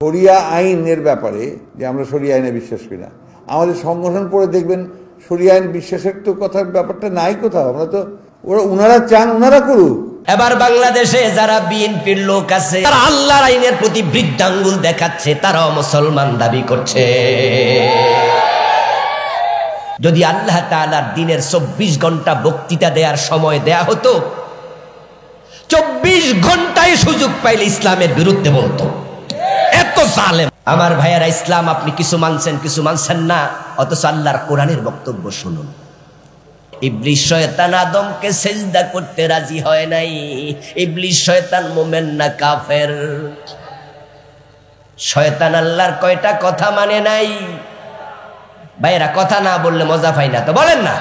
শরিয়া আইনের ব্যাপারে যে আমরা শরিয়া আইনে বিশ্বাস করি না, আমাদের সংগঠন পড়ে দেখবেন শরিয়া আইন বিশ্বাসের তো কথার ব্যাপারটা নাই কোথাও। আমরা তো ওনারা চান ওনারা করুক। এবার বাংলাদেশে যারা বিএনপির লোক আছে, তারা আল্লাহর আইনের প্রতি বৃদ্ধাঙ্গুল দেখাচ্ছে, তারাও মুসলমান দাবি করছে। যদি আল্লাহ তাআলার দিনের 24 ঘন্টা বক্তৃতা দেওয়ার সময় দেয়া হতো, 24 ঘন্টায় সুযোগ পাইলে ইসলামের বিরুদ্ধে বলতো। এত জালেম আমার ভাইয়েরা। ইসলাম আপনি কিছু মানছেন, কিছু মানছেন না, অথচ আল্লাহর কোরআনের বক্তব্য শুনুন। ইবলিস শয়তান আদমকে সিজদা করতে রাজি হয় নাই। ইবলিস শয়তান মুমিন না কাফের? শয়তান আল্লাহর কয়টা কথা মানে নাই? ভাইরা কথা না বললে মজা পাই না তো, বলেন না।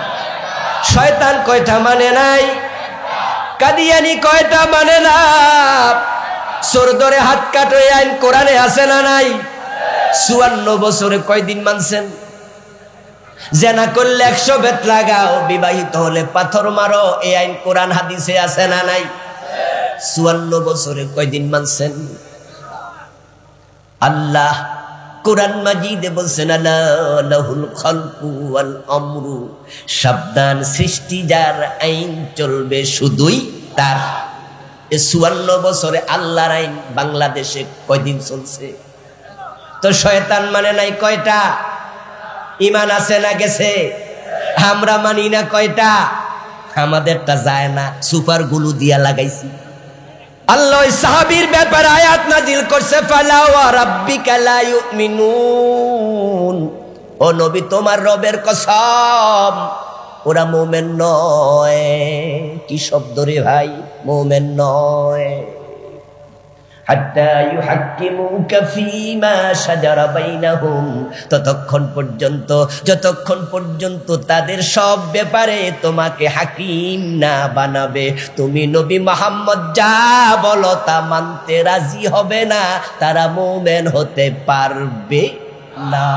শয়তান কয়টা মানে নাই? কাদিয়ানি কয়টা মানে না? চোর ধরে হাত কাটো আইন কোরআনে আছে না নাই? 54 বছরে কয়দিন মানছেন? জেনা করলে 100 বেত লাগাও, বিবাহিত হলে পাথর মারো, এই আইন কোরআন হাদিসে আছে না নাই? 54 বছরে কয়দিন মানছেন? আল্লাহ কোরআন মাজিদে বলছেন লাহুল খালকু ওয়াল আমরু, সাবধান, সৃষ্টি যার, আইন চলবে শুধুই তার। 54 বছরে আল্লাহর আইন বাংলাদেশে কয়দিন চলছে? তো শয়তান মানে নাই কয়টা? ইমান আছে না গেছে? আমরা মানি না কয়টা? আমাদেরটা যায় না, সুপার গুলু দিয়া লাগাইছি। আল্লাহ সাহাবীর ব্যাপারে আয়াত নাজিল করছে, ফালা ওয়া রাব্বিকা লা ইউমিনুন। ও নবী, তোমার রবের কসম, ওরা মুমিন নয়। কি শব্দ রে ভাই? মুমিন নয়। হাত্তা ইউহাক্কিমুকা ফীমা শাজারা বাইনাহুম, ততক্ষণ পর্যন্ত, যতক্ষণ পর্যন্ত তাদের সব ব্যাপারে তোমাকে হাকিম না বানাবে, তুমি নবী মুহাম্মদ যা বলো তা মানতে রাজি হবে না, তারা মুমিন হতে পারবে না।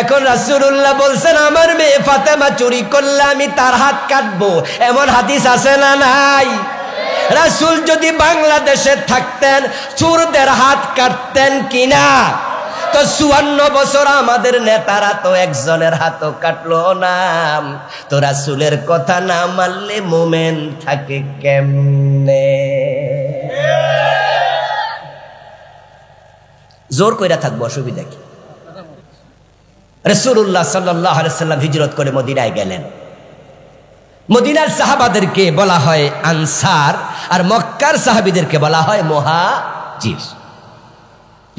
এখন রাসূলুল্লাহ বলছেন, আমার মেয়ে ফাতেমা চুরি করলে আমি তার হাত কাটবো, এমন হাদিস আছে না নাই? রাসূল যদি বাংলাদেশে থাকতেন চোরদের হাত কাটতেন কিনা? তো 54 বছর আমাদের নেতারা তো একজনের হাতও কাটলো না। তো রাসূলের কথা না মানলে মুমিন থাকে কেমনে? জোর কইরা থাকবো, অসুবিধা কি? রাসূলুল্লাহ সাল্লাল্লাহু আলাইহি সাল্লাম হিজরত করে মদিনায় গেলেন। মদিনার সাহাবাদেরকে বলা হয় আনসার, আর মক্কার সাহাবীদেরকে বলা হয় মুহাজির।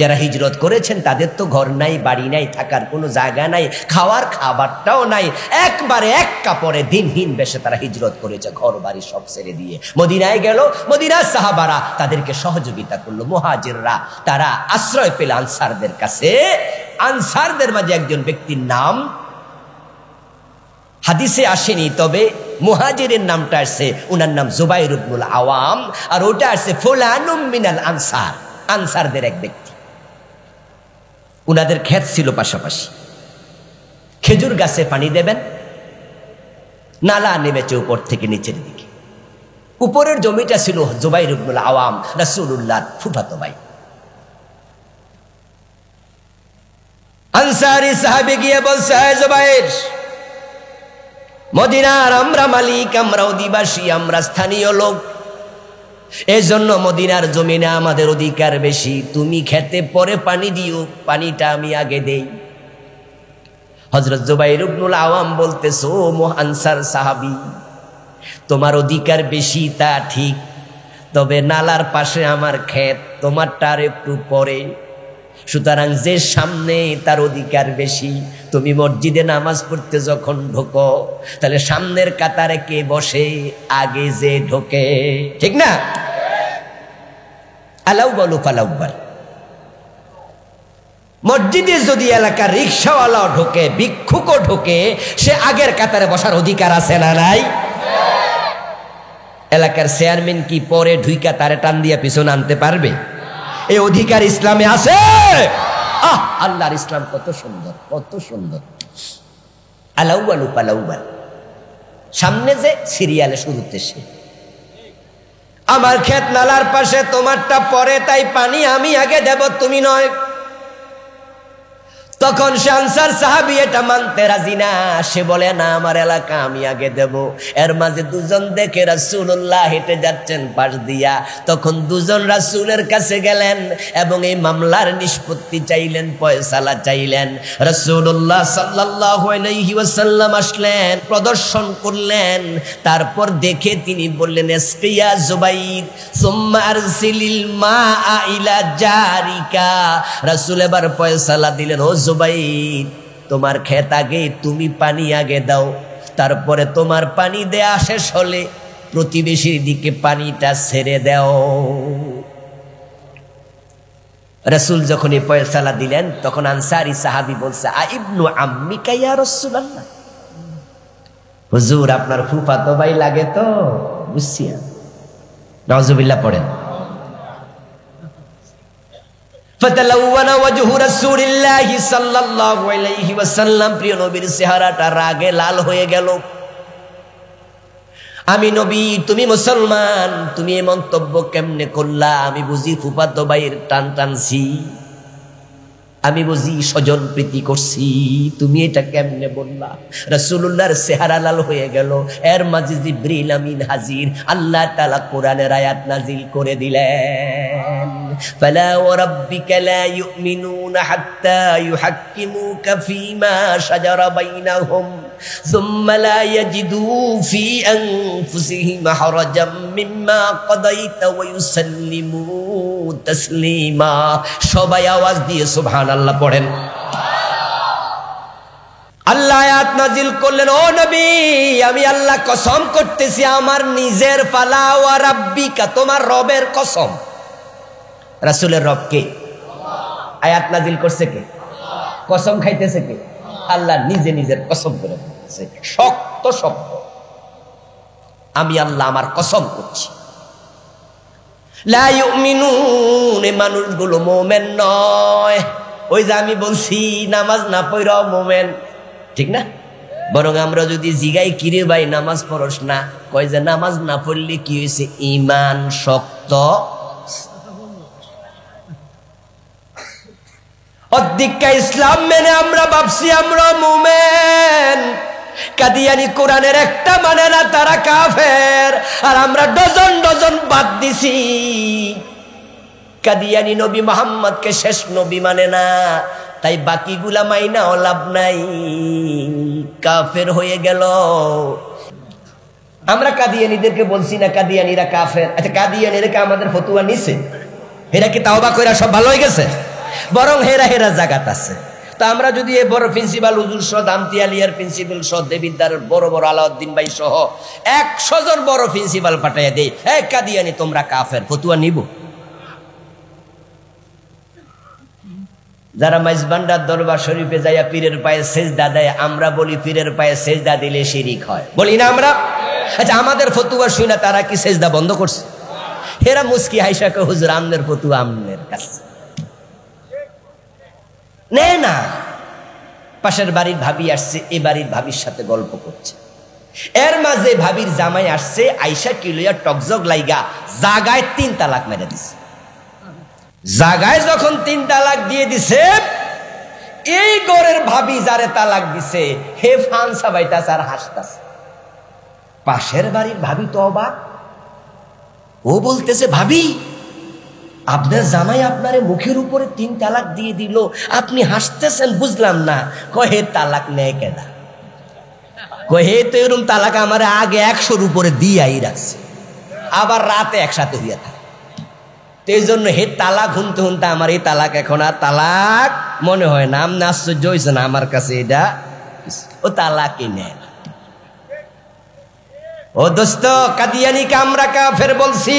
যারা হিজরত করেছেন তাদের তো ঘর নাই, বাড়ি নাই, থাকার কোনো জায়গা নাই, খাওয়ার খাবারটাও নাই, একবারে এক কাপড়ে দিনহীন বেশে তারা হিজরত করেছে, ঘর বাড়ি সব ছেড়ে দিয়ে মদিনায় গেল। মদিনার সাহাবারা তাদেরকে সহযোগিতা করলো, মুহাজিররা তারা আশ্রয় পেল আনসারদের কাছে। আনসারদের মাঝে একজন ব্যক্তির নাম হাদিসে আসেনি, তবে মুহাজিরের নামটা আসছে, উনার নাম জুবাইর ইবনুল আওয়াম, আর ওটা আসছে ফুলানুম মিনাল আনসার, আনসারদের এক ব্যক্তি। উনাদের ক্ষেত ছিল পাশাপাশি, খেজুর গাছে পানি দেবেন, নালা নেমেছে উপর থেকে নিচের দিকে। উপরের জমিটা ছিল জুবাইর ইবনুল আওয়াম, রাসূলুল্লাহর ফুফাতো ভাই। আনসারী সাহাবী গিয়ে বলছে, জুবাইর, মদিনার আমরা মালিক, আমরা অধিবাসী, আমরা স্থানীয় লোক, এজন্য মদিনার জমিনে আমাদের অধিকার বেশি। তুমি খেতে পরে পানি দিও, পানিটা আমি আগে দেই। হযরত জুবাইর ইবনুল আওয়াম বলতেছে, ও আনসার সাহাবী, তোমার অধিকার বেশি তা ঠিক, তবে নালার পাশে আমার ক্ষেত, তোমারটার একটু পরে, সুতরাং যে সামনে তার অধিকার বেশি। তুমি মসজিদে নামাজ পড়তে যখন ঢোকো, তাহলে সামনের কাতারে কে বসে, আগে যে ঢোকে, ঠিক না? আলাউবালু ফালাউবাল। মসজিদে যদি এলাকার রিক্সাওয়ালাও ঢোকে, ভিক্ষুকও ঢোকে, সে আগের কাতারে বসার অধিকার আছে না নাই? এলাকার চেয়ারম্যান কি পরে ঢুইকা তারে টান দিয়া পিছনে আনতে পারবে? এই অধিকার ইসলামে আছে। আল্লাহর ইসলাম কত সুন্দর, কত সুন্দর। আলাউবালু ফালাউবাল, সামনে যে সিরিয়ালে শুরুতে সে। আমার ক্ষেত নালার পাশে, তোমারটা পরে, তাই পানি আমি আগে দেব, তুমি নয়। তখন সে আনসার সাহাবী এটা মানতে রাজি না, সে বলে না আমার এলাকা আমি আগে দেব। এর মাঝে দুজন দেখে রাসূলুল্লাহ হেঁটে যাচ্ছেন পাশ দিয়া, তখন দুজন রাসূলের কাছে গেলেন এবং এই মামলার নিষ্পত্তি চাইলেন, ফয়সালা চাইলেন। রাসূলুল্লাহ সাল্লাল্লাহু আলাইহি ওয়াসাল্লাম আসলেন, প্রদর্শন করলেন, তারপর দেখে তিনি বললেন ইসকিয়া জুবাইর সুম্মা আরসিলিল মাআ ইলা জারিকা। রাসূল এবার ফয়সালা দিলেন, ও জুবাইর, তোমার ক্ষেত আগে, তুমি পানি আগে দাও, তারপরে তোমার পানি দেয়া শেষ হলে প্রতিবেশীর দিকে পানিটা ছেড়ে দাও। রাসূল যখন এই ফয়সালা দিলেন, তখন আনসারী সাহাবী বলছে, আ ইবনু আম্মিকা ইয়া রাসূলুল্লাহ, হুজুর আপনার ফুফাতো ভাই লাগে তো, বুঝছি। নাউজুবিল্লাহ পড়েন। ফাতালাওয়ানা ওয়াজহু রাসূলিল্লাহি সাল্লাল্লাহু আলাইহি ওয়াসাল্লাম, প্রিয় নবীর চেহারাটা রাগে লাল হয়ে গেল। আমি নবী, তুমি মুসলমান, তুমি এই মন্তব্য কেমনে করলা? আমি বুঝি ফুফাতো ভাইয়ের টান টানছি, আমি বুঝি স্বজন প্রীতি করছি, তুমি এটা কেমনে বললা? রাসূলুল্লাহর চেহারা লাল হয়ে গেল। এর মাঝে জিবরিল আমিন হাজির, আল্লাহ তাআলা কোরআনের আয়াত নাজিল করে দিলেন, ফালা ওয়া রাব্বিকা লা ইউমিনুনা হাত্তা ইউহাক্কিমুকা ফীমা শাজারা বাইনাহুম সুম্মা লা ইয়াজিদু ফী আনফুসিহিম হারাজাম মিম্মা কাদাইতা ওয়া ইউসাল্লিমু তাসলিমা। সবাই আওয়াজ দিয়ে সুবহানাল্লাহ পড়েন। আল্লাহ আয়াত নাজিল করলেন, ও নবী, আমি আল্লাহ কসম করতেছি আমার নিজের, ফালা ওয়া রাব্বিকা, তোমার রবের কসম। রাসূলের রব কে? আয়াত নাজিল করছে কে? কসম খাইতেছে কে? আল্লাহ নিজে নিজের কসম করে বলতেছে, শক্ত শব্দ, আমি আল্লাহ আমার কসম করছি। লা ইউমিনুন, এই মানুষগুলো মোমেন নয়। ওই যে আমি বলছি নামাজ না পড়াও মোমেন, ঠিক না? বরং আমরা যদি জিগাই, কিরে ভাই নামাজ পড়স না, কয় যে নামাজ না পড়লে কি হয়েছে? ঈমান শক্ত। অধিকা ইসলাম মেনে আমরা ভাবছি আমরা মোমেন। কাদিয়ানি কোরআনের একটা মানে না, তারা কাফের, আর আমরা ডজন ডজন বাদ দিছি। কাদিয়ানি নবী মুহাম্মদকে শেষ নবী মানে না, তাই বাকিগুলা মাইনাও লাভ নাই, কাফের হয়ে গেল। আমরা কাদিয়ানিদেরকে বলছি না কাদিয়ানিরা কাফের। আচ্ছা, কাদিয়ানিরা কি আমাদের ফতুয়া নিছে? এরা কি তাওবা কইরা সব ভালো হয়ে গেছে? বরং হেরা হেরা জাগাত আছে। তা আমরা যদি এই বড় প্রিন্সিপাল হুজুর সহ, দামতি আলিয়ার প্রিন্সিপাল সহ, দেবিদ্দারের বড় বড় আলাউদ্দিন ভাই সহ 100 জন বড় প্রিন্সিপাল পাঠাইয়া দেই, এই কাদিয়ানি তোমরা কাফের, ফতুয়া নিব? যারা মাইজবান্ডার দরবার শরীফে যাইয়া পীরের পায়ে সেজদা দেয়, আমরা বলি পীরের পায়ে সেজদা দিলে শিরিক হয়, বলি না আমরা? আচ্ছা, আমাদের ফতুয়া শুনে তারা কি সেজদা বন্ধ করছে? হেরা মুস্কি হাইসাকে, হুজুর আমনের ফতুয়া আমনের কাছে নে না। পাশের বাড়ির ভাবি আসছে, এ বাড়ির ভাবির সাথে গল্প করছে, এর মাঝে ভাবির জামাই আসছে, আইসা কিলোয়া টকজগ লাইগা জাগায় 3 তালাক মেরে দিছে। জাগায় যখন 3 তালাক দিয়ে দিছে, এই ঘরের ভাবি যারে তালাক দিছে হে ফানসা বাইতাছে আর হাসতাছে। পাশের বাড়ির ভাবি তো অবাক, ও বলতেছে, ভাবি আপনার জামাই আপনারে মুখের উপরে 3 তালাক দিয়ে দিল, আপনি হাসতেছেন, বুঝলাম না। কহে তালাক নেয় কেনা? কহে তো এরকম তালাক আমার আগে 100-র উপরে দিয়াই রাখছে, আবার রাতে একসাথে হইয়া থাকে। তো এই জন্য হে তালাক হুনতে হুনতে আমার এই তালাক এখন আর তালাক মনে হয় না। আপনি আশ্চর্য হয়েছে না আমার কাছে? এটা ও তালাকই নেয় না। ও দোস্ত, কাদিয়ানিকে আমরা কাফের বলছি,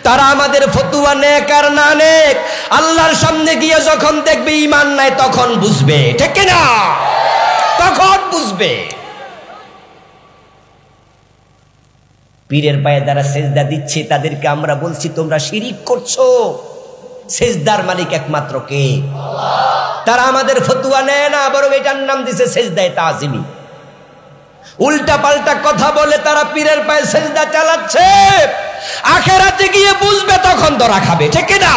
তারা আমাদের ফতুয়া নেক আর না নেক, আল্লাহর সামনে গিয়ে যখন দেখবে ঈমান নাই, তখন বুঝবে, ঠিক না? তখন বুঝবে। পীরের পায়ে যারা সেজদা দিচ্ছে তাদেরকে আমরা বলছি তোমরা শিরিক করছো। সেজদার মালিক একমাত্র কে? আল্লাহ। তারা আমাদের ফতুয়া নেয় না, বরং এটার নাম দিছে সেজদায়ে তাজিমি। উল্টা পাল্টা কথা বলে তারা পীরের পায়ে সেজদা চালাচ্ছে। আখেরাতে গিয়ে বুঝবে, তখন ধরা খাবে, ঠিক না?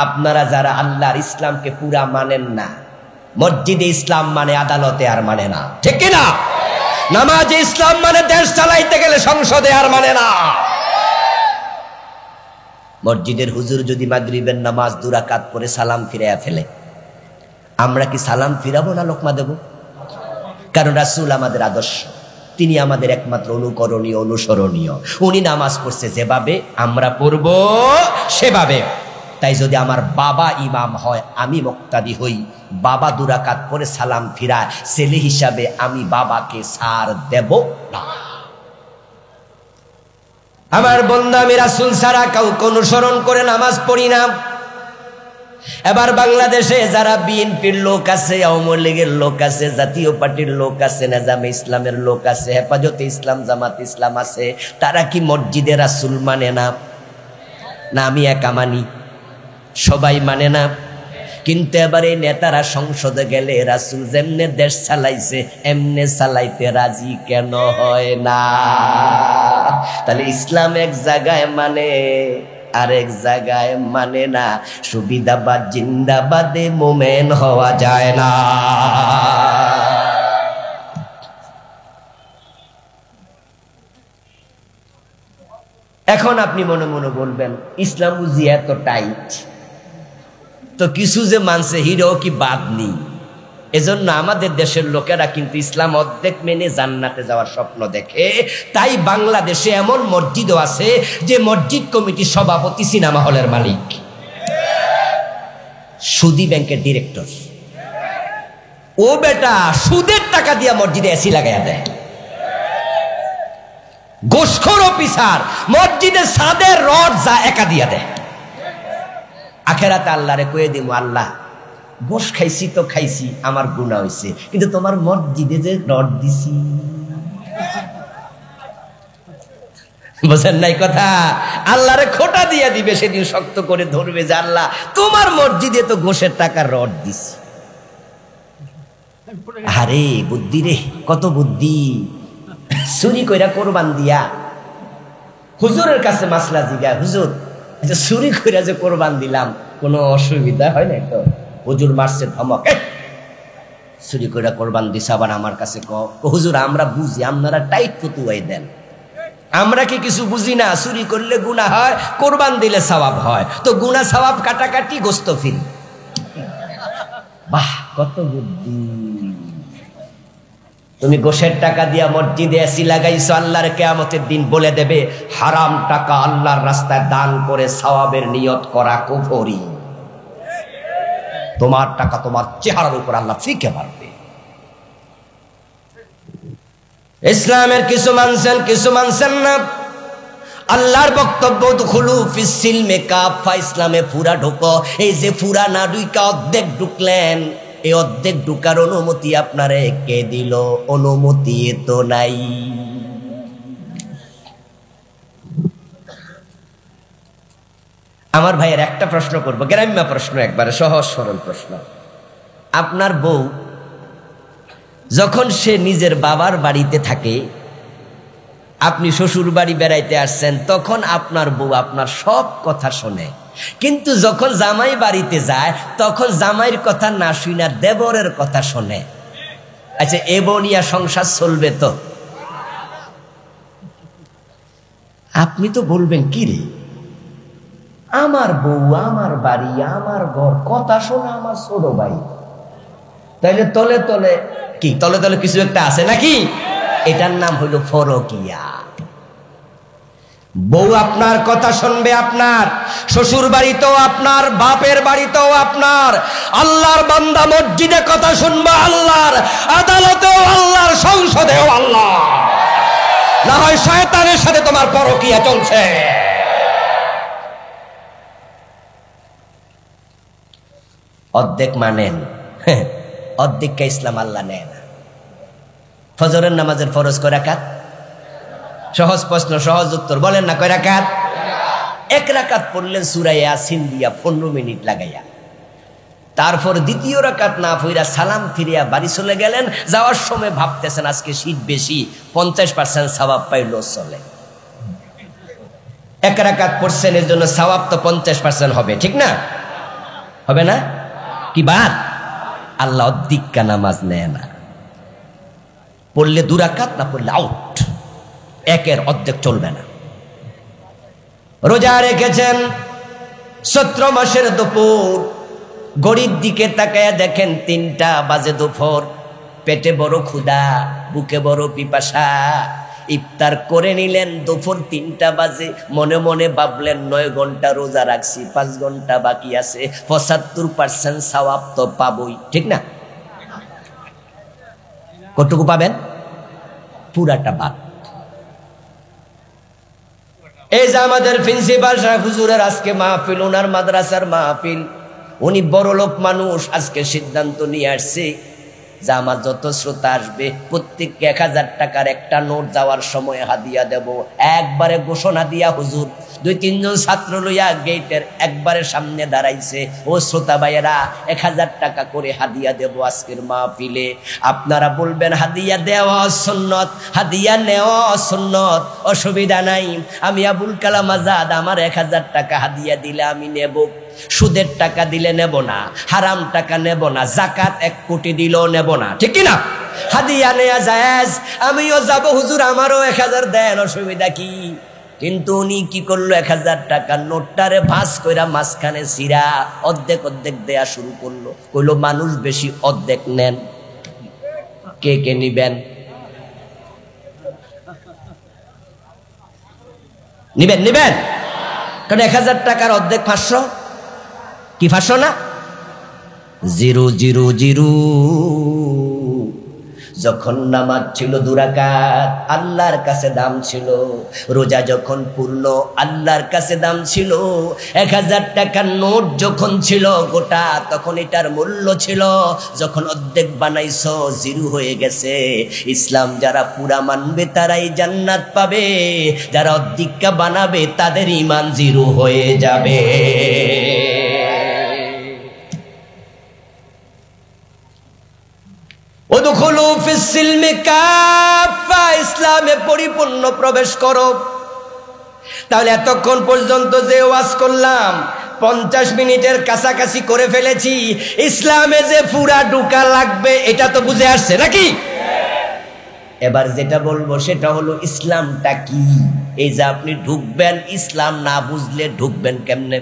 আপনারা যারা আল্লাহর ইসলামকে পুরা মানেন না, মসজিদে ইসলাম মানে আদালতে আর মানে না, ঠিক না? নামাজে ইসলাম মানে দেশ চালাইতে গেলে সংসদে আর মানে না। মসজিদের হুজুর যদি মাগরিবের নামাজ 2 রাকাত পরে সালাম ফিরাইয়া ফেলে, আমরা কি সালাম ফিরাবো না লোকমা দেব? কারণ রাসূল আমাদের আদর্শ, তিনি আমাদের একমাত্র অনুকরণীয়, অনুসরণীয়। উনি নামাজ পড়ছে যেভাবে, আমরা পড়ব সেভাবে। তাই যদি আমার বাবা ইমাম হয়, আমি মুক্তাদি হই, বাবা 2 রাকাত পরে সালাম ফিরায়, ছেলে হিসাবে আমি বাবাকে ছাড় দেব না। আমার বন্ধু, আমি রাসূল ছাড়া কাউকে অনুসরণ করে নামাজ পড়ি না। এবার বাংলাদেশে যারা বিএনপির লোক আছে, আওয়ামী লীগের লোক আছে, জাতীয় পার্টির লোক আছে, নেজামে ইসলামের লোক আছে, হেফাজতে ইসলাম, জামাত ইসলাম আছে, তারা কি মসজিদে রাসূল মানে না? না আমি একা মানি? সবাই মানে না। কিন্তু এবারে নেতারা সংসদে গেলে রাসূল যেমনে দেশ চালাইছে এমনে চালাইতে রাজি কেন হয় না? তাহলে ইসলাম এক জায়গায় মানে, আরেক জায়গায় মানে না। সুবিধাবাদ জিন্দাবাদে মোমেন হওয়া যায় না। এখন আপনি মনে মনে বলবেন, ইসলাম বুঝি এত টাইট, তো কিছু যে মানছে হিরো কি বাদ নেই? এজন্য আমাদের দেশের লোকেরা কিন্তু ইসলাম অর্ধেক মেনে জান্নাতে যাওয়ার স্বপ্ন দেখে। তাই বাংলাদেশে এমন মসজিদও আছে যে মসজিদ কমিটির সভাপতি সিনেমা হলের মালিক, সুদী ব্যাংকের ডিরেক্টর। ও বেটা সুদের টাকা দিয়া মসজিদে এসি লাগাইয়া দেয়। গোসখোর অফিসার মসজিদের ছাদের রড যা একা দিয়া দেয়। আখেরাতে আল্লাহরে কয়ে দিব, আল্লাহ গোস খাইছি তো খাইছি, আমার গুনাহ হইছে, কিন্তু তোমার মসজিদে যে রড দিছি। বুঝেন নাই কথা? আল্লাহরে খোটা দিয়া দিবে, সেদিন শক্ত করে ধরবে যে আল্লাহ তোমার মসজিদে তো গোসের টাকা রড দিছি। আরে বুদ্ধি রে, কত বুদ্ধি! চুরি কইরা কোরবান দিয়া হুজুরের কাছে মাসলা জিগায়, হুজুর চুরি কইরা যে কোরবান দিলাম কোনো অসুবিধা হয় না তো? হুজুর মারছে ধমক, চুরি কইরা কোরবান দিছে আবার আমার কাছে হুজুর আমরা বুঝি, আপনারা টাইট ফতুয়াই দেন, আমরা কি কিছু বুঝি না? চুরি করলে গুনাহ হয়, কোরবান দিলে সওয়াব হয়, তো গুনাহ সওয়াব কাটাকাটি, গোস্ত ফিল। বাহ, কত বুদ্ধি! তুমি গোশের টাকা দিয়া মসজিদে এসি লাগাইছো, আল্লাহর কিয়ামতের দিন বলে দেবে হারাম টাকা আল্লাহর রাস্তায় দান করে সওয়াবের নিয়ত করা কুফরি। তোমার টাকা তোমার চেহারার উপর আল্লাহ ফিকে মারবে। ইসলামের কিছু মানছেন, কিছু মানছেন না। আল্লাহর বক্তব্য দুখুলু ফিস সিলমে কাফা, ইসলামে পুরা ঢোকো। এই যে পুরা না ঢুকা অর্ধেক ঢুকলেন, এই অর্ধেক ঢুকার অনুমতি আপনারে কে দিল? অনুমতি তো নাই। আমার ভাইয়ের একটা প্রশ্ন করব, গ্রাম্য প্রশ্ন, একবারে সহজ সরল প্রশ্ন। আপনার বউ যখন সে নিজের বাবার বাড়িতে থাকে, আপনি শ্বশুর বাড়ি বেড়াইতে আসছেন, তখন আপনার বউ আপনার সব কথা শোনে। কিন্তু যখন জামাই বাড়িতে যায়, তখন জামাইয়ের কথা না শুনা দেবরের কথা শোনে। আচ্ছা, এ বনিয়া সংসার চলবে তো? আপনি তো বলবেন কি রে, আমার বউ, আমার বাড়ি, আমার ঘর, কথা শোনা আমার ছোট ভাই, তাইলে তলে তলে কি, তলে তলে কিছু একটা আছে নাকি? এটার নাম হইল ফরকিয়া। বউ আপনার কথা শুনবে, আপনার শ্বশুর বাড়িতেও আপনার, বাপের বাড়িতেও আপনার। আল্লাহর বান্দা মসজিদে কথা শুনবে আল্লাহর, আদালতেও আল্লাহর, সংসদেও আল্লাহ। না হয় শয়তানের সাথে তোমার পরকিয়া চলছে। অর্ধেক মানেন, অর্ধেককে ইসলাম আল্লাহ নেয় না। ফজরের নামাজের ফরজ কয় রাকাত? সহজ প্রশ্ন, সহজ উত্তর বলেন না, কয় রাকাত? 1 রাকাত পড়লেন সূরা ইয়াসিন দিয়া 15 মিনিট লাগাইয়া। তা তারপর দ্বিতীয় রাকাত না পড়া সালাম ফিরিয়া বাড়ি চলে গেলেন। যাওয়ার সময় ভাবতেছেন আজকে শীত বেশি, 50% সওয়াব পাইলো চলে। এক রাকাত পড়ছেন, এর জন্য সওয়াব তো 50% হবে, ঠিক না? হবে না? কি বাত? আল্লাহ অর্ধেকটা নামাজ নেয় না। পড়লে 2 রাকাত, না পড়লে আউট, একের অর্ধেক চলবে না। রোজা রেখেছেন 17 মাসের দুপুর, ঘড়ির দিকে তাকায়া দেখেন 3টা বাজে দুপুর, পেটে বড় ক্ষুধা, বুকে বড় পিপাসা। ইফতার করে নিলেন, দুপুর 3টা বাজে। মনে মনে ভাবলেন 9 ঘন্টা রোজা রাখছি, 5 ঘন্টা বাকি আছে, 75% সওয়াব তো পাবই, ঠিক না? কতটুকু পাবেন? পুরাটা বাদ। এই যে আমাদের প্রিন্সিপাল সাহেব হুজুরের আজকে মাহফিল, ওনার মাদ্রাসার মাহফিল, উনি বড় লোক মানুষ, আজকে সিদ্ধান্ত নিয়ে আসছে যে আমার যত শ্রোতা আসবে প্রত্যেককে 1000 টাকার একটা নোট যাওয়ার সময় হাদিয়া দেব। একবারে ঘোষণা দিয়া হুজুর 2-3 জন ছাত্র লইয়া গেটের একবারে সামনে দাঁড়াইছে, ও শ্রোতা ভাইয়েরা 1000 টাকা করে হাদিয়া দেব আজকের মাহফিলে। আপনারা বলবেন হাদিয়া দেওয়া সুন্নত, হাদিয়া নেওয়া সুন্নত, অসুবিধা নাই। আমি আবুল কালাম আজাদ, আমার 1000 টাকা হাদিয়া দিলে আমি নেব, সুদের টাকা দিলে নেব না, হারাম টাকা নেব না, জাকাত 1 কোটি দিলেও নেব না, ঠিক না? হাদিয়া নেয়া জায়েজ, আমিও যাব হুজুর, আমারও 1000 দেন, অসুবিধা কি? কিন্তু উনি কি করলো, 1000 টাকার নোটটারে ভাঁজ কইরা মাঝখানে ছিঁড়া অর্ধেক অর্ধেক দেয়া শুরু করলো। কইলো মানুষ বেশি, অর্ধেক নেন। কে কে নিবেন? নিবেন নিবেন? কারণ 1000 টাকার অর্ধেক 500, কি 500 না? 000। যখন নামাজ ছিল 2 রাকাত, আল্লাহর কাছে দাম ছিল। রোজা যখন পূর্ণ, আল্লাহর কাছে দাম ছিল। 1000 টাকার নোট যখন ছিল গোটা, তখন এটার মূল্য ছিল। যখন অর্ধেক বানাইছো, 0 হয়ে গেছে। ইসলাম যারা পুরা মানবে তারাই জান্নাত পাবে, যারা অর্ধেকটা বানাবে তাদের ঈমান 0 হয়ে যাবে। ওদখুলু ফিস সিলমি কাফা, ইসলামে পরিপূর্ণ প্রবেশ করো। তাহলে এতক্ষণ পর্যন্ত যে ওয়াজ করলাম 50 মিনিটের কাছাকাছি করে ফেলেছি। ইসলামে যে পুরা ঢুকা লাগবে এটা তো বুঝে আসছে নাকি? এবার যেটা বলবো সেটা হলো ইসলামটা কি। এই যে আপনি ঢুকবেন, ইসলাম না বুঝলে ঢুকবেন কেমনে?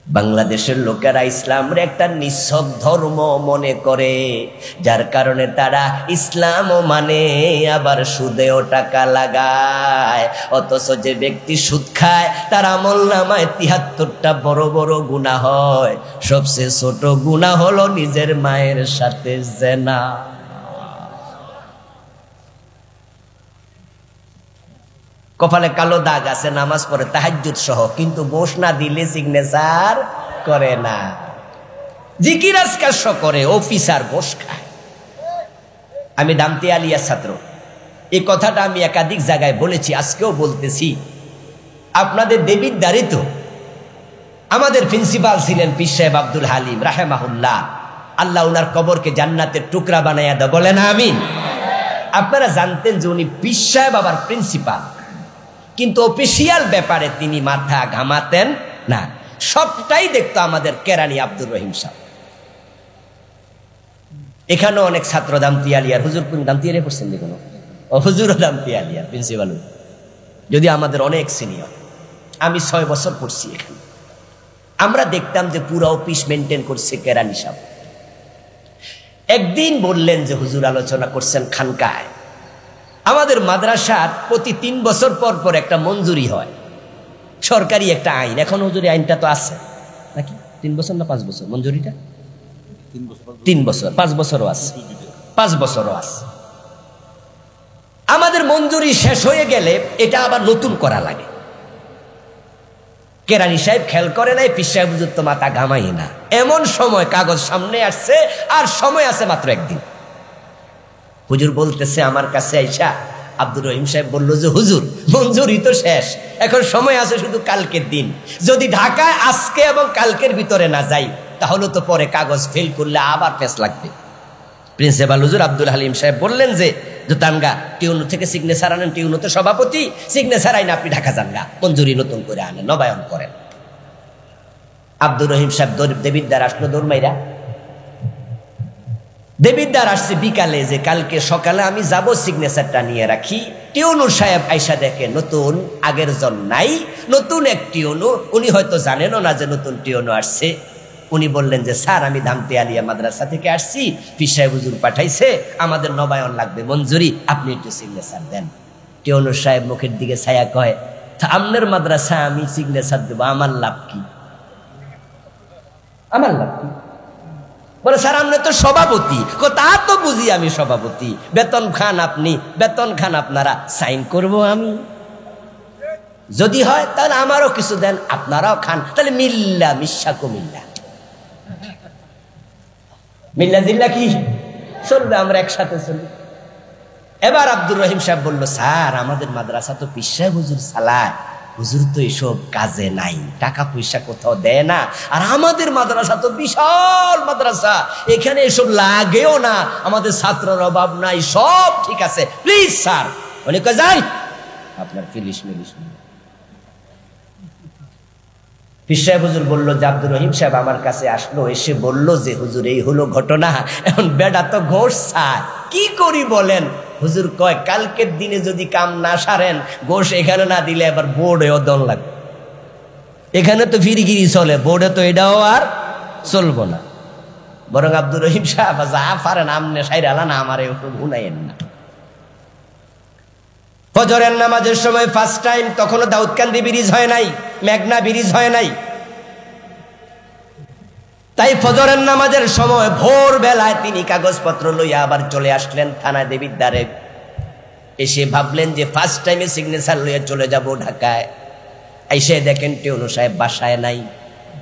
বাংলাদেশের লোকেরা ইসলামের একটা নিছক ধর্ম মনে করে, যার কারণে তারা ইসলামও মানে, আবার সুদেও টাকা লাগায়। অথচ যে ব্যক্তি সুদ খায় তার আমলনামায় 73টা বড় বড় গুনাহ হয়। সবচেয়ে ছোট গুনাহ হলো নিজের মায়ের সাথে জিনা। কপালে কালো দাগ আছে, নামাজ পড়ে তাহাজ্জুদ সহ, কিন্তু গোশ না দিলে সিগনেচার করে না। জিকির আজকার করে, অফিসার গোশ খায়। আমি দামতি আলিয়ার ছাত্র, এই কথাটা আমি একাধিক জায়গায় বলেছি, আজকেও বলতেছি। আপনাদের দেবীর দ্বারে তো আমাদের প্রিন্সিপাল ছিলেন পীর সাহেব আব্দুল হালিম রাহেমাহুল্লাহ। আল্লাহ উনার কবরকে জান্নাতের টুকরা বানাইয়া দাও, বলেন আমিন। আপনারা জানতেন যে উনি পীর সাহেব আবার প্রিন্সিপাল, কিন্তু অফিসিয়াল ব্যাপারে তিনি মাথা ঘামাতেন না, সবটাই দেখতো আমাদের কেরানি আব্দুর রহিম সাহেব। এখানেও অনেক ছাত্র দামতি আলিয়ার, হুজুর কোন দামতি আলিয়া পড়ছেন দেখুন, হুজুরও দামতি আলিয়ার প্রিন্সিপাল, যদি আমাদের অনেক সিনিয়র। আমি 6 বছর পড়ছি এখানে। আমরা দেখতাম যে পুরো অফিস মেনটেন করছে কেরানি সাহেব। একদিন বললেন যে হুজুর আলোচনা করছেন খানকায়, আমাদের মাদ্রাসার প্রতি 3 বছর পর পর একটা মঞ্জুরি হয়, সরকারি একটা আইন। এখন হুজুরি আইনটা তো আছে নাকি? 3 বছর না 5 বছর মঞ্জুরিটা? 3 বছর, 5 বছরও আছে, 5 বছরও আছে। আমাদের মঞ্জুরি শেষ হয়ে গেলে এটা আবার নতুন করা লাগে। কেরানি সাহেব খেয়াল করে নাই, পীর সাহেব হুজুর তো মাথা ঘামাই না। এমন সময় কাগজ সামনে আসছে, আর সময় আছে মাত্র 1 দিন। হুজুর বলতেছে আমার কাছে আইসা, আব্দুর রহিম সাহেব বলল যে হুজুর মঞ্জুরি তো শেষ, এখন সময় আছে শুধু কালকের দিন। যদি ঢাকায় আজকে এবং কালকের ভিতরে না যাই তাহলে তো পরে কাগজ ফেল করলে আবার পেস লাগবে। প্রিন্সিপাল হুজুর আব্দুল হালিম সাহেব বললেন যে জুতানগা টিউনো থেকে সিগনেচার আনেন, টিউনো তো সভাপতি, সিগনেচার আইন আপনি ঢাকা যান গা, মঞ্জুরি নতুন করে আনেন, নবায়ন করেন। আব্দুর রহিম সাহেব দেবিদ্দার আসলো দৌড়মাইরা। দেবিদ্দার আসছে বিকালে যে কালকে সকালে আমি যাব, সিগনেচারটা নিয়ে রাখি। টিউনু সাহেব আইসা দেখে নতুন, আগের জন নাই, নতুন এক টিউনু। উনি হয়তো জানেনও না যে নতুন টিউনু আসছে। উনি বললেন যে স্যার, আমি ধামতে আলিয়া মাদ্রাসা থেকে আসছি, পীর সাহেব হুজুর পাঠাইছে, আমাদের নবায়ন লাগবে, মঞ্জুরি, আপনি একটু সিগনেচার দেন। টিউনু সাহেব মুখের দিকে ছায়া কয়, আপনার মাদ্রাসা আমি সিগনেচার দেবো, আমার লাভ কি? আমার লাভ কি? বলে স্যার আপনি তো সভাপতি। তা তো বুঝি আমি সভাপতি, বেতন খান আপনি, বেতন খান আপনারা, সাইন করব আমি। যদি হয় তাহলে আমারও কিছু দেন, আপনারাও খান, তাহলে মিল্লা মিশা কুমিল্লা, মিল্লা জিল্লা কি চলবে, আমরা একসাথে চলি। এবার আব্দুর রহিম সাহেব বলল, স্যার আমাদের মাদ্রাসা তো পীর সাহেব হুজুর চালায়, হুজুর তো এসব কাজে নাই, টাকা পয়সা কোথাও দেয় না, আর আমাদের মাদ্রাসা তো বিশাল মাদ্রাসা, এখানে এসব লাগেও না, আমাদের ছাত্রের অভাব নাই, সব ঠিক আছে, প্লিজ স্যার। উনি কয় যান, আপনার ফিলিশ মিলিশ। পীর সাহেব হুজুর বলল যে আব্দুর রহিম সাহেব আমার কাছে আসলো, এসে বলল যে হুজুর এই হলো ঘটনা, এখন বেডা তো ঘোষ চায়, কি করি বলেন? হুজুর কয় কালকের দিনে যদি কাম না সারেন, ঘোষ এখানে না দিলে এবার বোর্ডেও দল লাগবে। এখানে তো ফিরিগিরি চলে, বোর্ডে তো এটাও আর চলবো না। বরং আব্দুর রহিম সাহেব যা পারেন আমনে সাইরালা না, আমার উনাইয়েন না। ফজরের নামাজের সময় ফার্স্ট টাইম, তখনও দাউদকান্দি ব্রিজ হয় নাই, মেঘনা ব্রিজ হয় নাই, তাই ফজরের নামাজের সময় ভোর বেলায় তিনি কাগজপত্র লইয়া আবার চলে আসলেন থানায় দেবিদ্বারে। এসে ভাবলেন যে ফার্স্ট টাইমে সিগনেচার লইয়া চলে যাব ঢাকায়। এসে দেখেন টিউনু সাহেব বাসায় নাই।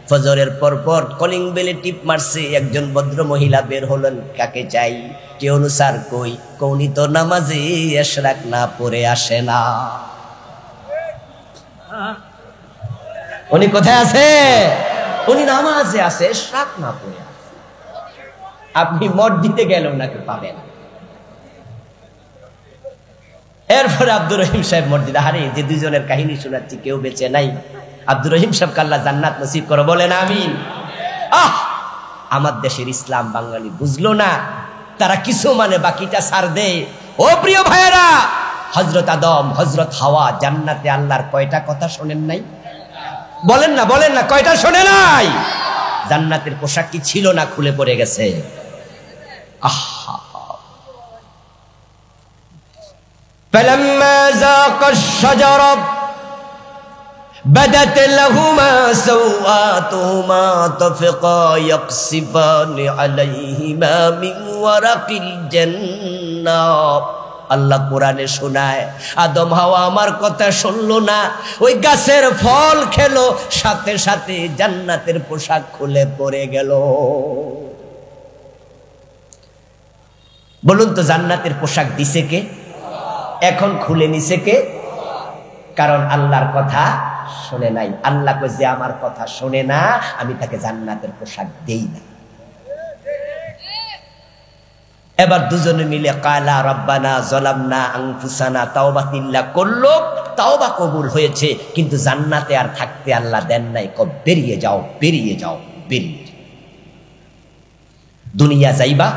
ফজরের পর কলিং বেলে টিপ মারছে, একজন ভদ্র মহিলা বের হলেন, কাকে চাই? টিউনু স্যার কই? কৌনি তো নামাজে এশরাক না পড়ে আসে না। উনি কোথায় আছে? উনি নামাজে আছে, এশরাক না পড়ে। আপনি মঠ দিতে গেলেও নাকি পাবেন। এরপর আব্দুর রহিম সাহেব মসজিদে, আরে যে দুজনের কাহিনী শোনাচ্ছি কেউ বেঁচে নাই, আব্দুর রহিম সাহেব আল্লাহ জান্নাত নসিব করো, বলেন আমিন। আমার দেশের ইসলাম বাঙালি বুঝলো না, তারা কিছু মানে বাকিটা ছাড় দেয়। ও প্রিয় ভাইয়েরা, হযরত আদম, হযরত হাওয়া জান্নাতে আল্লাহর কয়টা কথা শোনেন নাই? বলেন না, বলেন না, কয়টা শোনে নাই? জান্নাতের পোশাক কি ছিল না খুলে পড়ে গেছে? আহা, فلما ذاقا الشجرة بدت لهما سوآتهما طفقا يقصفان عليهما من ورق الجنة। আল্লাহ কোরআনে শোনায়, আদম হাওয়া আমার কথা শুনলো না, ওই গাছের ফল খেলো, সাথে সাথে জান্নাতের পোশাক খুলে পড়ে গেল। বলুন তো জান্নাতের পোশাক দিছে কে? এখন খুলে নিছে কে? কারণ আল্লাহর কথা শোনে নাই। আল্লাহ কই যে আমার কথা শোনে না, আমি তাকে জান্নাতের পোশাক দেই না। এবার দুজনে মিলে কালা রব্বানা যালামনা আনফুসানা তাওবাতিল্লাহ করলো, তাওবা কবুল হয়েছে, কিন্তু জান্নাতে আর থাকতে আল্লাহ দেন নাই। কব বেরিয়ে যাও, বেরিয়ে যাও, বেরিয়ে যাও, দুনিয়া যাইবা।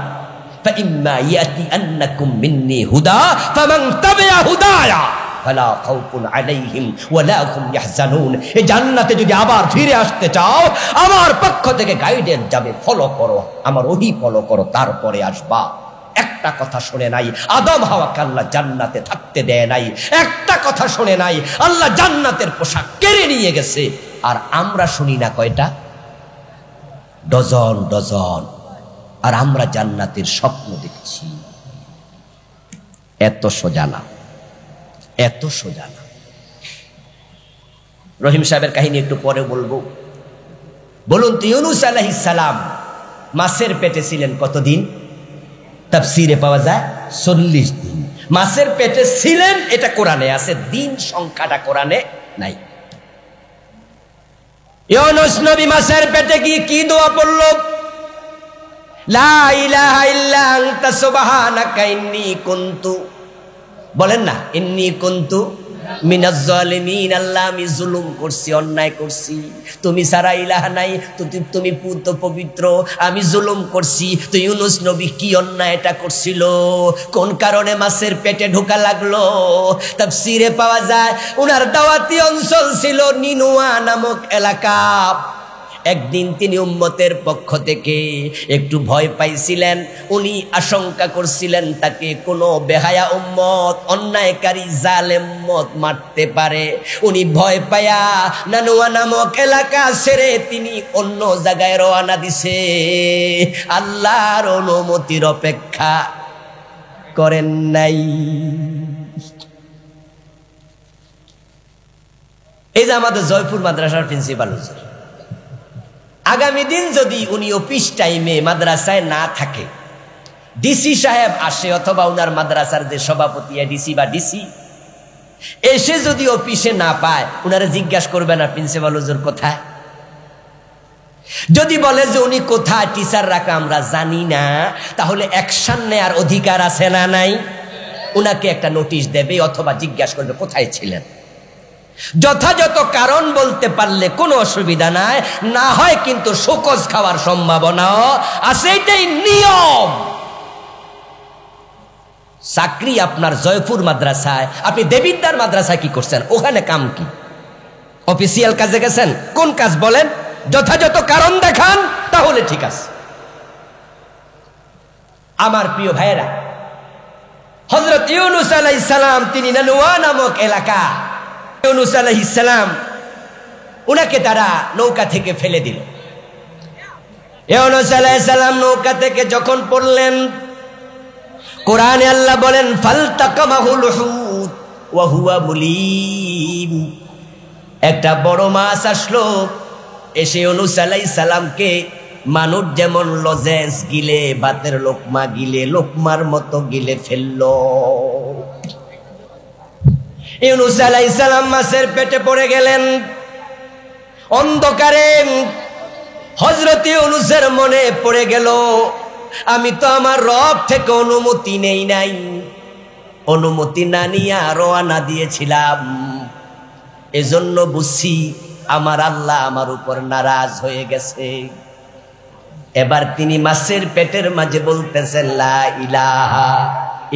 فإما يأتينكم مني هدى فمن تبع هدايا فلا خوف عليهم ولا هم يحزنون। এই জান্নাতে যদি আবার ফিরে আসতে চাও, আমার পক্ষ থেকে গাইডেন্স যাবে, ফলো করো, আমার ওহী ফলো করো, তারপরে আসবা। একটা কথা শুনে নাই, আদম হাওয়াকে আল্লাহ জান্নাতে থাকতে দেয় নাই। একটা কথা শুনে নাই, আল্লাহ জান্নাতের পোশাক কেড়ে নিয়ে গেছে। আর আমরা শুনি না কয়টা? Dozen dozen. আর আমরা জান্নাতের স্বপ্ন দেখছি। এত সোজা না, এত সোজা না। রহিম সাহেবের কাহিনী একটু পরে বলবো। বলুন তো ইউনূস আলাইহিস সালাম মাছের পেটে ছিলেন কতদিন? তাফসীরে পাওয়া যায় 40 দিন মাছের পেটে ছিলেন, এটা কোরআনে আছে, দিন সংখ্যাটা কোরআনে নাই। ইউনূস নবী মাছের পেটে গিয়ে কি দোয়া পড়ল? লা ইলাহা ইল্লা আনতা সুবহানাকা ইন্নী কুনতু, বলেন না, ইন্নী কুনতু মিনাজ জালিমিন। আল্লাহ আমি জুলুম করছি, অন্যায় করছি, তুমি ছাড়া ইলাহ নাই, তুমি পুত পবিত্র, আমি জুলুম করছি। তো ইউনূস নবী কি অন্যায়টা করছিল? কোন কারণে মাছের পেটে ঢোকা লাগলো? তাফসীরে পাওয়া যায় উনার দাওয়াতি অঞ্চল ছিল নিনুয়া নামক এলাকা। একদিন তিনি উম্মতের পক্ষ থেকে একটু ভয় পাইছিলেন, উনি আশঙ্কা করছিলেন তাকে কোনো বেহায়া উম্মত, অন্যায়কারী জালেম উম্মত মারতে পারে। উনি ভয় পায়া নানুয়া নামক এলাকা ছেড়ে তিনি অন্য জায়গায় রওনা দিছে। আল্লাহর অনুমতির অপেক্ষা করেন নাই। এই যে আমাদের জয়পুর মাদ্রাসার প্রিন্সিপাল হুজুর, আগামী দিন যদি উনি অফিস টাইমে মাদ্রাসায় না থাকে, ডিসি সাহেব আসে অথবা উনার মাদ্রাসার যে সভাপতি ডিসি বা ডিসি এসে যদি অফিসে না পায়, উনারা জিজ্ঞাসা করবে না প্রিন্সিপাল হুজুর কোথায়? যদি বলে যে উনি কোথায় টিচার রাখা আমরা জানি না, তাহলে অ্যাকশন নেয়ার অধিকার আছে না নাই? উনাকে একটা নোটিশ দেবে অথবা জিজ্ঞাসা করবে কোথায় ছিলেন। যথাযথ কারণ বলতে পারলে কোনো অসুবিধা নাই, না হয় কিন্তু শোকজ খাওয়ার সম্ভাবনাও আছে। এটাই নিয়ম। চাকরি আপনার জয়পুর মাদ্রাসায়, আপনি দেবিদ্দার মাদ্রাসায় কি করছেন? ওখানে কাম কি? অফিসিয়াল কাজে গেছেন? কোন কাজ বলেন? যথাযথ কারণ দেখান, তাহলে ঠিক আছে। আমার প্রিয় ভাইয়েরা, হযরত ইউনূস আলাইহিস সালাম তিনি নানুয়া নামক এলাকা, ইউনূস আলাইহিস সালাম উনাকে তারা নৌকা থেকে ফেলে দিল। ইউনূস আলাইহিস সালাম নৌকা থেকে যখন পড়লেন, কোরআনে আল্লাহ বলেন ফালতাকামাহুল হুত ওয়া হুয়া মুলিম, একটা বড় মাছ আসলো, এসে ইউনূস আলাইহিস সালামকে মানুষ যেমন লজেন্স গিলে, ভাতের লোকমা গিলে, লোকমার মতো গিলে ফেললো। ইউনূস আলাইহিস সালাম মাছের পেটে পড়ে গেলেন। অন্ধকারে হযরত ইউনূসের মনে পড়ে গেল, আমি তো আমার রব থেকে অনুমতি নেই নাই, অনুমতি না নিয়ে রওনা দিয়েছিলাম, এজন্য বুঝছি আমার আল্লাহ আমার উপর নারাজ হয়ে গেছে। এবার তিনি মাছের পেটের মাঝে বলতেছেন লা ইলাহা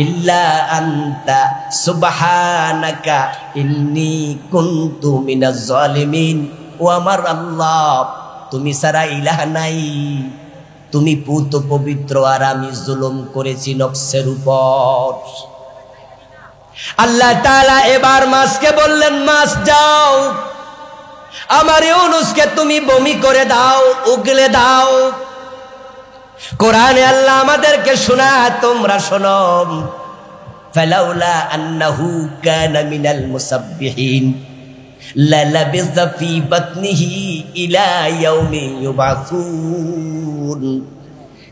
ইল্লা আনতা সুবহানাকা ইন্নী কুনতু মিনাজ জালিমিন। ও আমার আল্লাহ, তুমি ছাড়া ইলাহ নাই, তুমি পুত পবিত্র, আর আমি জুলুম করেছি নফসের উপর। আল্লাহ তাআলা এবার মাছকে বললেন, মাছ যাও, আমার ইউনূসকে তুমি বমি করে দাও, উগলে দাও। কোরআনে আল্লাহ আমাদেরকে শোনায়, তোমরা শোনো, ফালাউলা আন্নাহু কানা মিনাল মুসাব্বিহিন লালাবিসা ফি বাতনিহি ইলা ইয়াউমি ইউবাসুন।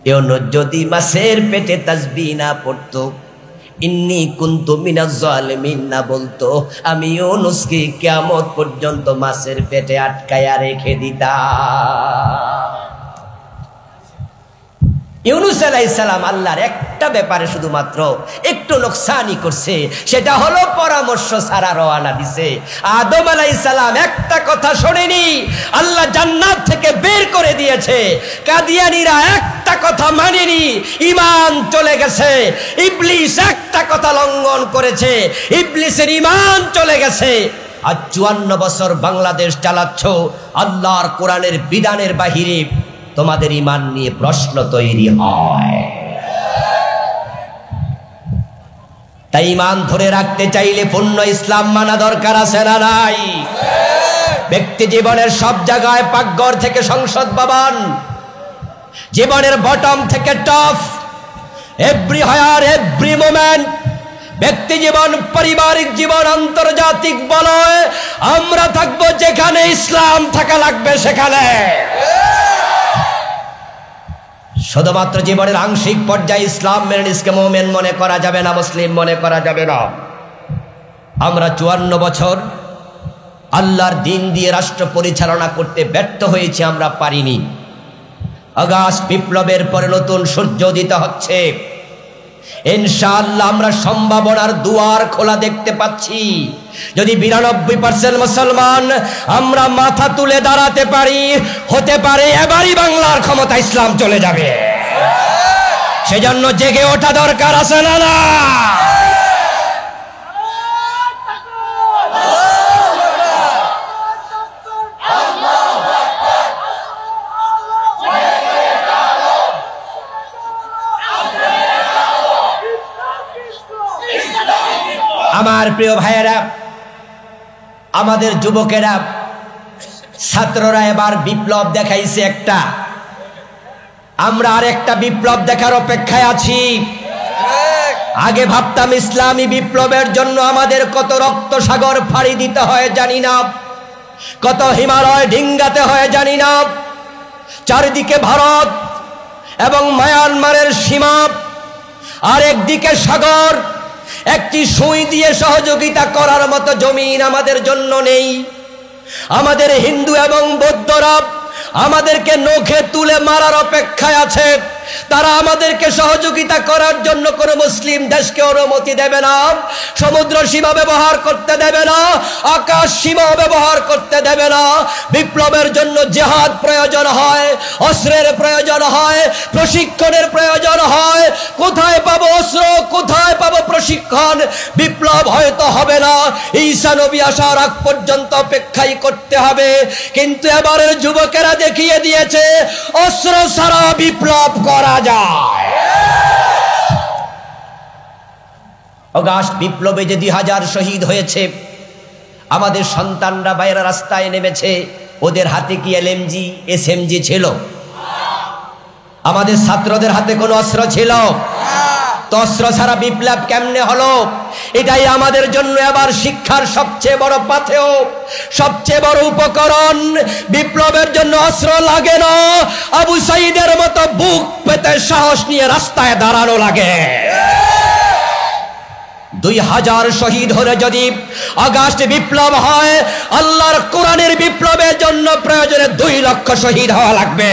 ইউনূস যদি মাছের পেটে তাসবিহ না পড়তো, ইন্নী কুনতু মিনাজ জালিমিন না বলতো, আমি ইউনূসকে কিয়ামত পর্যন্ত মাছের পেটে আটকায়া রেখে দিতাম। ইউনূস আলাইহিস সালাম আল্লাহর একটা ব্যাপারে শুধুমাত্র একটু নোকসানি করছে, সেটা হলো পরামর্শ ছাড়া রওনা দিছে। আদম আলাইহিস সালাম একটা কথা শোনেনি, আল্লাহ জান্নাত থেকে বের করে দিয়েছে। কাদিয়ানীরা একটা কথা মানেনি, ঈমান চলে গেছে। ইবলিস একটা কথা লঙ্ঘন করেছে, ইবলিসের ঈমান চলে গেছে। আজ 54 বছর বাংলাদেশ চালাচ্ছ, আল্লাহর কোরআনের বিধানের বাহিরে তোমাদের ঈমান নিয়ে প্রশ্ন তৈরি হয়। তাই ঈমান ধরে রাখতে চাইলে পূর্ণ ইসলাম মানা দরকার আছে না নাই? ব্যক্তি জীবনের সব জায়গায়, পাকঘর থেকে সংসদ ভবন, জীবনের বটম থেকে top, every higher every moment, ব্যক্তি জীবন, পারিবারিক জীবন, আন্তর্জাতিক বলয়, আমরা থাকবো যেখানে ইসলাম থাকা লাগবে সেখানে। শুধুমাত্র জীবনের আংশিক পর্যায়ে ইসলাম মেনে নিজকে মুমিন মনে করা যাবে না, মুসলিম মনে করা যাবে না। আমরা 54 বছর আল্লাহর দিন দিয়ে রাষ্ট্র পরিচালনা করতে ব্যর্থ হয়েছে, আমরা পারিনি। আগস্ট বিপ্লবের পরে নতুন সূর্য উদিত হচ্ছে, ইনশাআল্লাহ আমরা সম্ভাবনার দুয়ার খোলা দেখতে পাচ্ছি। যদি 92% মুসলমান আমরা মাথা তুলে দাঁড়াতে পারি, হতে পারে এবারই বাংলার ক্ষমতা ইসলাম চলে যাবে। সেজন্য জেগে ওঠা দরকার আছে না? না, আমার প্রিয় ভাইয়েরা, আমাদের যুবকেরা, ছাত্ররা এবার বিপ্লব দেখাইছে একটা। আমরা আর একটা বিপ্লব দেখার অপেক্ষায় আছি। আগে ভাবতাম ইসলামী বিপ্লবের জন্য আমাদের কত রক্ত সাগর ফাড়ি দিতে হয় জানি না, কত হিমালয় ডিঙ্গাতে হয় জানি না। চারিদিকে ভারত এবং মায়ানমারের সীমা, আর একদিকে সাগর। একটি সুই দিয়ে সহযোগিতা করার মতো জমিন আমাদের জন্য নেই। আমাদের হিন্দু এবং বৌদ্ধরা আমাদেরকে নখে তুলে মারার অপেক্ষায় আছে। তারা আমাদেরকে সহযোগিতা করার জন্য কোনো মুসলিম দেশকে অনুমতি দেবে না, সমুদ্র সীমা ব্যবহার করতে দেবে না, আকাশ সীমা ব্যবহার করতে দেবে না। বিপ্লবের জন্য জিহাদ প্রয়োজন হয়, অস্ত্রের প্রয়োজন হয়, প্রশিক্ষণের প্রয়োজন হয়। কোথায় পাবো অস্ত্র, কোথায় পাবো প্রশিক্ষণ? বিপ্লব হয়তো হবে না, ঈসা নবী আসার আগ পর্যন্ত অপেক্ষাই করতে হবে। কিন্তু এবারের যুবকেরা দেখিয়ে দিয়েছে অস্ত্র ছাড়া বিপ্লব করা যায়। অগাস্ট বিপ্লবে যে 2000 শহীদ হয়েছে, আমাদের সন্তানরা বাইরে রাস্তায় নেমেছে, ওদের হাতে কি এলএমজি এসএমজি ছিল? আমাদের ছাত্রদের হাতে কোনো অস্ত্র ছিল? তো অস্ত্র ছাড়া বিপ্লব কেমনে হলো? এটাই আমাদের জন্য এবার শিক্ষার সবচেয়ে বড় পাথেয়, সবচেয়ে বড় উপকরণ। বিপ্লবের জন্য অস্ত্র লাগে না, আবু সাইদের মতো বুক পেতে সাহস নিয়ে রাস্তায় দাঁড়ানো লাগে। 2000 শহীদ হলে যদি আগস্ট বিপ্লব হয়, আল্লাহর কোরআনের বিপ্লবের জন্য প্রয়োজনে 2 লক্ষ শহীদ হওয়া লাগবে।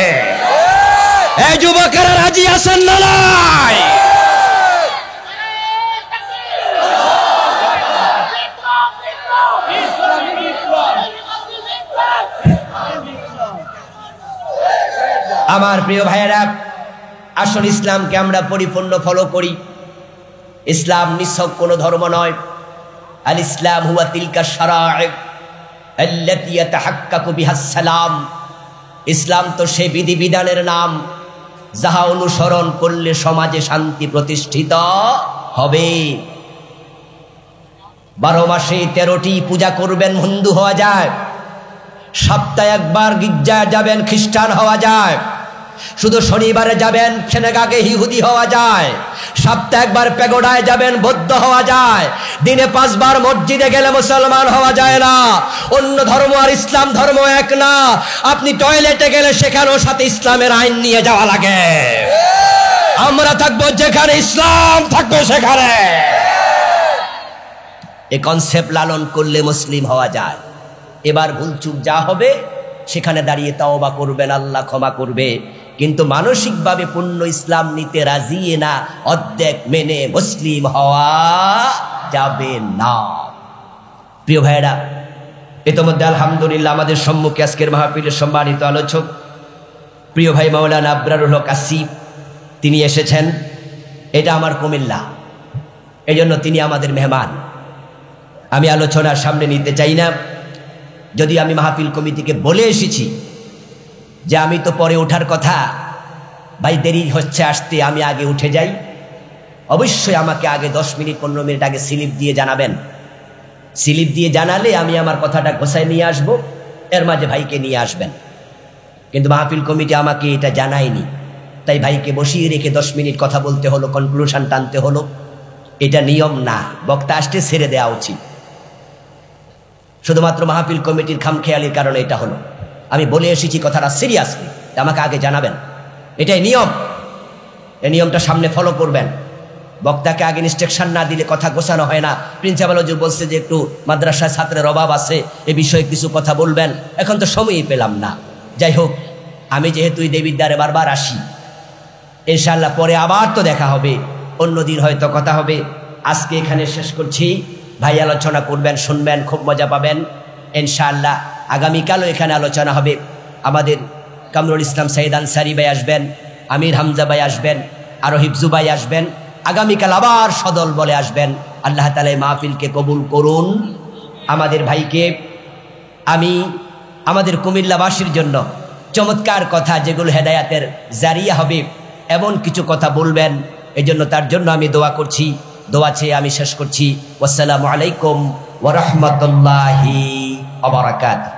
এই যুবকেরা রাজি আছেন না? নাই? আমার প্রিয় ভাইয়েরা, আসল ইসলামকে আমরা পরিপূর্ণ ফলো করি। ইসলাম নিছক কোনো ধর্ম নয়। আল ইসলাম হুয়া তিলকা শারা'i আল্লাতী ইয়াতাহাক্কাকু বিহা সালাম। ইসলাম তো সেই বিধিবিধানের নাম যাহা অনুসরণ করলে সমাজে শান্তি প্রতিষ্ঠিত হবে। 12 মাসে 13টি পূজা করবেন, হিন্দু হওয়া যায়। সপ্তাহে একবার গির্জায় যাবেন, খ্রিস্টান হওয়া যায়। শুধু শনিবারে যাবেন, সেনেগাগে ইহুদি হওয়া যায়। সপ্তাহে একবার পেগোডায় যাবেন, বৌদ্ধ হওয়া যায়। দিনে 5 বার মসজিদে গেলে মুসলমান হওয়া যায় না। অন্য ধর্ম আর ইসলাম ধর্ম এক না। আপনি টয়লেটে গেলে সেখানেও সাথে ইসলামের আইন নিয়ে যাওয়া লাগে। আমরা থাকবো যেখানে, ইসলাম থাকবে সেখানে। এই কনসেপ্ট লালন করলে মুসলিম হওয়া যায়। এবার ভুলচুক যা হবে সেখানে দাঁড়িয়ে তাওবা করবেন, আল্লাহ ক্ষমা করবে। কিন্তু মানসিকভাবে পূর্ণ ইসলাম নিতে রাজি না, অর্ধেক মেনে মুসলিম হওয়া যাবে না। প্রিয় ভাইয়েরা, ইতোমধ্যে আলহামদুলিল্লাহ আমাদের সম্মুখে আজকের মাহফিলের সম্মানিত আলোচক প্রিয় ভাই মাওলানা আবরারুল হক আসিফ তিনি এসেছেন। এটা আমার কুমিল্লা, এই জন্য তিনি আমাদের মেহমান। আমি আলোচনার সামনে নিতে চাই না, যদি আমি মাহফিল কমিটিকে বলে এসেছি যে আমি তো পরে ওঠার কথা, ভাই দেরি হচ্ছে আসতে, আমি আগে উঠে যাই। অবশ্যই আমাকে আগে 10 মিনিট 15 মিনিট আগে স্লিপ দিয়ে জানাবেন। স্লিপ দিয়ে জানালে আমি আমার কথাটা গোছায় নিয়ে আসব, এর মাঝে ভাইকে নিয়ে আসবেন। কিন্তু মাহফিল কমিটি আমাকে এটা জানায়নি, তাই ভাইকে বসিয়ে রেখে 10 মিনিট কথা বলতে হলো, কনক্লুশন টানতে হলো। এটা নিয়ম না, বক্তা আসতে ছেড়ে দেওয়া উচিত। শুধুমাত্র মাহফিল কমিটির খামখেয়ালির কারণে এটা হলো। আমি বলে এসেছি কথাটা সিরিয়াসলি, আমাকে আগে জানাবেন, এটাই নিয়ম। এই নিয়মটা সামনে ফলো করবেন। বক্তাকে আগে ইনস্ট্রাকশন না দিলে কথা গোছানো হয় না। প্রিন্সিপাল হুজুর বলছে যে একটু মাদ্রাসায় ছাত্রের অভাব আছে, এ বিষয়ে কিছু কথা বলবেন, এখন তো সময়ই পেলাম না। যাই হোক, আমি যেহেতু এই দেবীর দ্বারে বারবার আসি, ইনশাআল্লাহ পরে আবার তো দেখা হবে, অন্যদিন হয়তো কথা হবে। আজকে এখানে শেষ করছি। ভাই আলোচনা করবেন, শুনবেন, খুব মজা পাবেন ইনশাআল্লাহ। আগামীকালও এখানে আলোচনা হবে। আমাদের কামরুল ইসলাম সাইদ আনসারি ভাই আসবেন, আমির হামজা ভাই আসবেন, আরো হিফজু ভাই আসবেন। আগামীকাল আবার সদল বলে আসবেন। আল্লাহ তাআলা এই মাহফিলকে কবুল করুন। আমাদের ভাইকে আমি আমাদের কুমিল্লাবাসীর জন্য চমৎকার কথা, যেগুলো হেদায়াতের জারিয়া হবে, এমন কিছু কথা বলবেন, এই জন্য তার জন্য আমি দোয়া করছি। দোয়া চেয়ে আমি শেষ করছি। আসসালামু আলাইকুম ওয়া রাহমাতুল্লাহি ওয়া বারাকাতুহু।